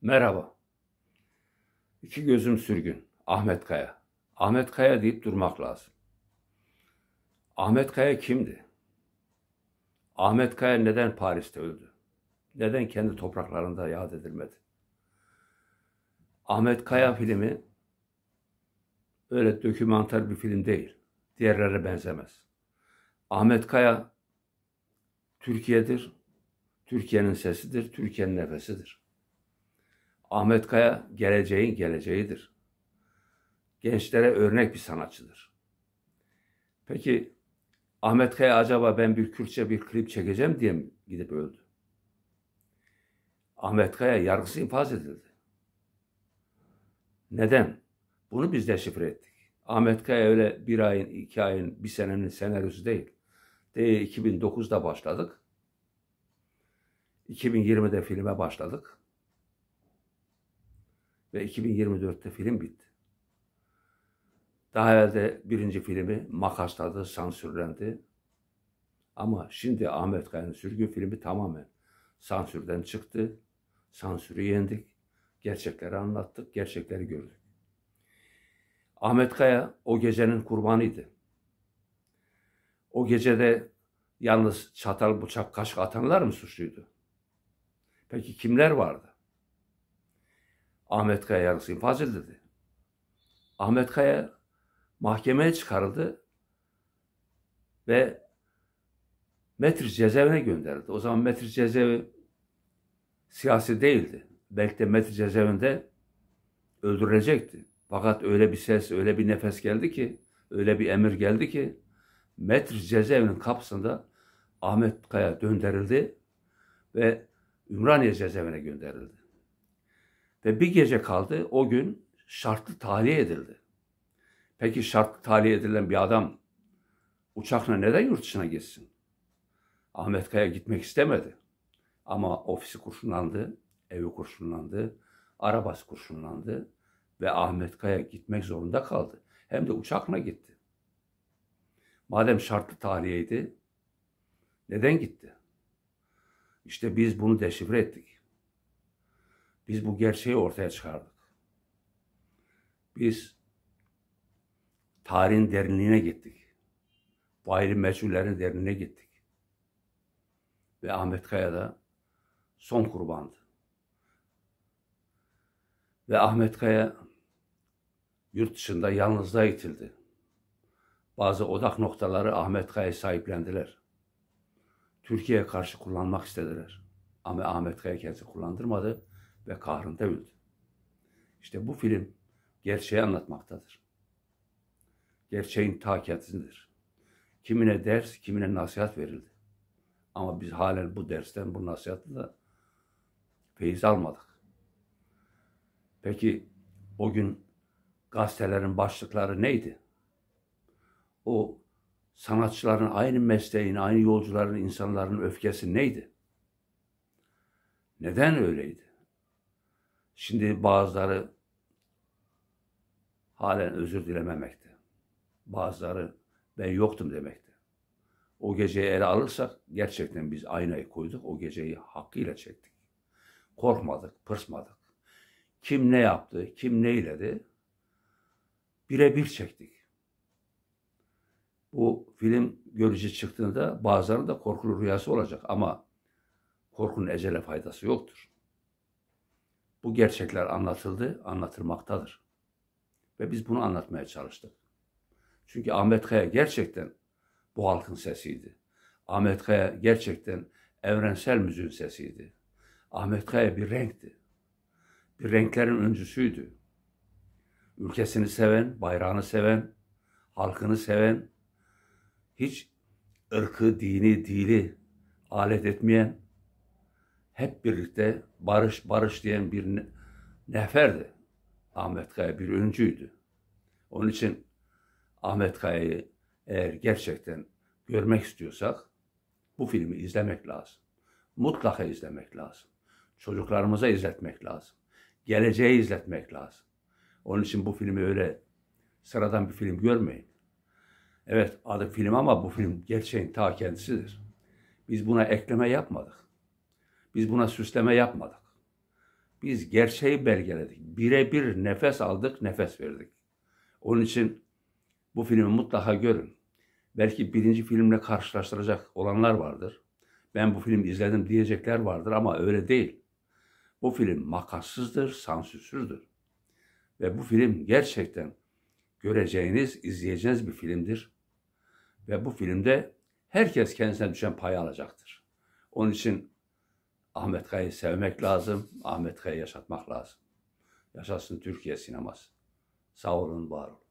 Merhaba. İki gözüm sürgün. Ahmet Kaya. Ahmet Kaya deyip durmak lazım. Ahmet Kaya kimdi? Ahmet Kaya neden Paris'te öldü? Neden kendi topraklarında yad edilmedi? Ahmet Kaya filmi öyle dokümanter bir film değil. Diğerlerine benzemez. Ahmet Kaya Türkiye'dir. Türkiye'nin sesidir. Türkiye'nin nefesidir. Ahmet Kaya geleceğin geleceğidir. Gençlere örnek bir sanatçıdır. Peki Ahmet Kaya acaba ben bir Kürtçe bir klip çekeceğim diye mi gidip öldü? Ahmet Kaya yargısı infaz edildi. Neden? Bunu biz deşifre ettik. Ahmet Kaya öyle bir ayın, 2 ayın, bir senenin senaryosu değil. 2009'da başladık. 2020'de filme başladık. Ve 2024'te film bitti. Daha evvel de birinci filmi makasladı, sansürlendi. Ama şimdi Ahmet Kaya'nın Sürgün filmi tamamen sansürden çıktı. Sansürü yendik. Gerçekleri anlattık, gerçekleri gördük. Ahmet Kaya o gecenin kurbanıydı. O gecede yalnız çatal, bıçak, kaşık atanlar mı suçluydu? Peki kimler vardı? Ahmet Kaya yargısı infaz edildi. Ahmet Kaya mahkemeye çıkarıldı ve Metris cezaevine gönderildi. O zaman Metris cezaevi siyasi değildi. Belki de Metris cezaevinde öldürülecekti. Fakat öyle bir ses, öyle bir nefes geldi ki, öyle bir emir geldi ki Metris cezaevinin kapısında Ahmet Kaya döndürüldü ve Ümraniye cezaevine gönderildi. Ve bir gece kaldı, o gün şartlı tahliye edildi. Peki şartlı tahliye edilen bir adam uçakla neden yurt dışına gitsin? Ahmet Kaya gitmek istemedi. Ama ofisi kurşunlandı, evi kurşunlandı, arabası kurşunlandı ve Ahmet Kaya gitmek zorunda kaldı. Hem de uçakla gitti. Madem şartlı tahliyeydi, neden gitti? İşte biz bunu deşifre ettik. Biz bu gerçeği ortaya çıkardık. Biz tarihin derinliğine gittik. Faili meçhullerin derinliğine gittik. Ve Ahmet Kaya da son kurbandı. Ve Ahmet Kaya yurt dışında yalnızlığa itildi. Bazı odak noktaları Ahmet Kaya'yı sahiplendiler. Türkiye'ye karşı kullanmak istediler. Ama Ahmet Kaya kendisi kullandırmadı ve kahrında öldü. İşte bu film gerçeği anlatmaktadır. Gerçeğin ta kendisidir. Kimine ders, kimine nasihat verildi. Ama biz halen bu dersten, bu nasihatla da feyiz almadık. Peki o gün gazetelerin başlıkları neydi? O sanatçıların, aynı mesleğin, aynı yolcuların, insanların öfkesi neydi? Neden öyleydi? Şimdi bazıları halen özür dilememekte. Bazıları ben yoktum demekte. O geceyi ele alırsak gerçekten biz aynayı koyduk. O geceyi hakkıyla çektik. Korkmadık, pırsmadık. Kim ne yaptı, kim ne eyledi birebir çektik. Bu film görücü çıktığında bazılarının da korkulu rüyası olacak ama korkunun ecele faydası yoktur. Bu gerçekler anlatıldı, anlatılmaktadır. Ve biz bunu anlatmaya çalıştık. Çünkü Ahmet Kaya gerçekten bu halkın sesiydi. Ahmet Kaya gerçekten evrensel müziğin sesiydi. Ahmet Kaya bir renkti. Bir renklerin öncüsüydü. Ülkesini seven, bayrağını seven, halkını seven, hiç ırkı, dini, dili alet etmeyen, hep birlikte barış, barış diyen bir neferdi. Ahmet Kaya bir öncüydü. Onun için Ahmet Kaya'yı eğer gerçekten görmek istiyorsak bu filmi izlemek lazım. Mutlaka izlemek lazım. Çocuklarımıza izletmek lazım. Geleceği izletmek lazım. Onun için bu filmi öyle sıradan bir film görmeyin. Evet adı film ama bu film gerçeğin ta kendisidir. Biz buna ekleme yapmadık. Biz buna süsleme yapmadık. Biz gerçeği belgeledik. Birebir nefes aldık, nefes verdik. Onun için bu filmi mutlaka görün. Belki birinci filmle karşılaştıracak olanlar vardır. Ben bu filmi izledim diyecekler vardır ama öyle değil. Bu film makassızdır, sansürsüzdür. Ve bu film gerçekten göreceğiniz, izleyeceğiniz bir filmdir. Ve bu filmde herkes kendisine düşen payı alacaktır. Onun için Ahmet Kaya'yı sevmek lazım, Ahmet Kaya'yı yaşatmak lazım. Yaşasın Türkiye sineması. Sağ olun, var olun.